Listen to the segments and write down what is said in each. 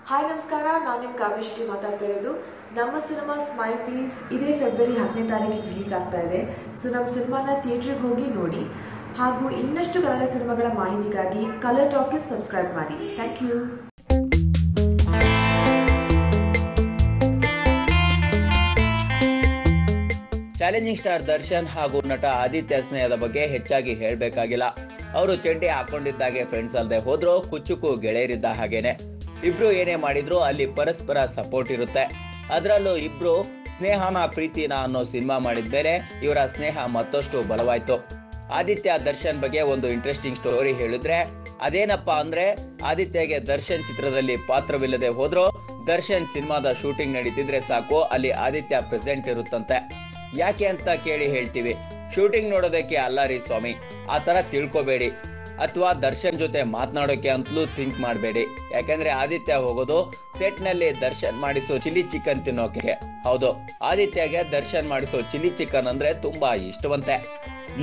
Hi ನಮಸ್ಕಾರ, ನಾನು ನಿಮ್ಮ ಕಾವ್ಯಶ್ರೀ ಮಾತಾಡ್ತಾ ಇರೋದು. ನಮ್ಮ ಸಿನಿಮಾ ಸ್ಮೈಲ್ ಪ್ಲೀಸ್ ಇದೇ ಫೆಬ್ರವರಿ 10ನೇ ತಾರೀಕಿಗೆ ರಿಲೀಸ್ ಆಗ್ತಾ ಇದೆ. ಸೊ ನಮ್ಮ ಸಿನಿಮಾನ ಥಿಯೇಟ್ರಿಗೆ ಹೋಗಿ ನೋಡಿ. ಹಾಗೂ ಇನ್ನಷ್ಟು ಕನ್ನಡ ಸಿನಿಮಾಗಳ ಮಾಹಿತಿಗಾಗಿ ಕಲರ್ ಟಾಕೀಸ್ ಸಬ್ಸ್ಕ್ರೈಬ್ ಮಾಡಿ. Thank you. Challenging star Darshan ಹಾಗೂ ನಟ ಆದಿತ್ಯ ಸ್ನೇಹದ ಬಗ್ಗೆ ಹೆಚ್ಚಾಗಿ ಹೇಳಬೇಕಾಗಿಲ್ಲ. ಅವರು ಚಡ್ಡಿ ಹಾಕೊಂಡಿದ್ದಾಗೆ ಫ್ರೆಂಡ್ಸ್ ಅಲ್ಲದೆ ಹೋದ್ರು ಕುಚ್ಚುಕು ಗೆಳೆಯರಿದ್ದ ಹಾಗೇನೆ. ಇಬ್ರು ಏನೇ ಮಾಡಿದ್ರು ಅಲ್ಲಿ ಪರಸ್ಪರ ಸಪೋರ್ಟ್ ಇರುತ್ತೆ. ಅದರಲ್ಲೂ ಇಬ್ರು ಸ್ನೇಹನ ಪ್ರೀತಿನ ಅನ್ನೋ ಸಿನಿಮಾ ಮಾಡಿದ್ಮೇಲೆ ಇವರ ಸ್ನೇಹ ಮತ್ತಷ್ಟು ಬಲವಾಯ್ತು. ಆದಿತ್ಯ ದರ್ಶನ್ ಬಗ್ಗೆ ಒಂದು ಇಂಟ್ರೆಸ್ಟಿಂಗ್ ಸ್ಟೋರಿ ಹೇಳಿದ್ರೆ ಅದೇನಪ್ಪಾ ಅಂದ್ರೆ, ಆದಿತ್ಯಗೆ ದರ್ಶನ್ ಚಿತ್ರದಲ್ಲಿ ಪಾತ್ರವಿಲ್ಲದೆ ಹೋದ್ರು ದರ್ಶನ್ ಸಿನಿಮಾದ ಶೂಟಿಂಗ್ ನಡೀತಿದ್ರೆ ಸಾಕು ಅಲ್ಲಿ ಆದಿತ್ಯ ಪ್ರೆಸೆಂಟ್ ಇರುತ್ತಂತೆ. ಯಾಕೆ ಅಂತ ಕೇಳಿ ಹೇಳ್ತೀವಿ. ಶೂಟಿಂಗ್ ನೋಡೋದಕ್ಕೆ ಅಲ್ಲ ರೀ ಸ್ವಾಮಿ, ಆ ತರ ತಿಳ್ಕೊಬೇಡಿ. ಅಥವಾ ದರ್ಶನ್ ಜೊತೆ ಮಾತನಾಡೋಕೆ ಅಂತಲೂ ಥಿಂಕ್ ಮಾಡಬೇಡಿ. ಯಾಕಂದ್ರೆ ಆದಿತ್ಯ ಹೋಗೋದು ಸೆಟ್ ನಲ್ಲಿ ದರ್ಶನ್ ಮಾಡಿಸೋ ಚಿಲ್ಲಿ ಚಿಕನ್ ತಿನ್ನೋಕೆ. ಹೌದು, ಆದಿತ್ಯಗೆ ದರ್ಶನ್ ಮಾಡಿಸೋ ಚಿಲ್ಲಿ ಚಿಕನ್ ಅಂದ್ರೆ ತುಂಬಾ ಇಷ್ಟವಂತೆ.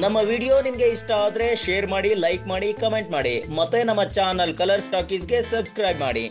ನಮ್ಮ ವಿಡಿಯೋ ನಿಮ್ಗೆ ಇಷ್ಟ ಆದ್ರೆ ಶೇರ್ ಮಾಡಿ, ಲೈಕ್ ಮಾಡಿ, ಕಮೆಂಟ್ ಮಾಡಿ. ಮತ್ತೆ ನಮ್ಮ ಚಾನಲ್ ಕಲರ್ಸ್ ಟಾಕೀಸ್ಗೆ ಸಬ್ಸ್ಕ್ರೈಬ್ ಮಾಡಿ.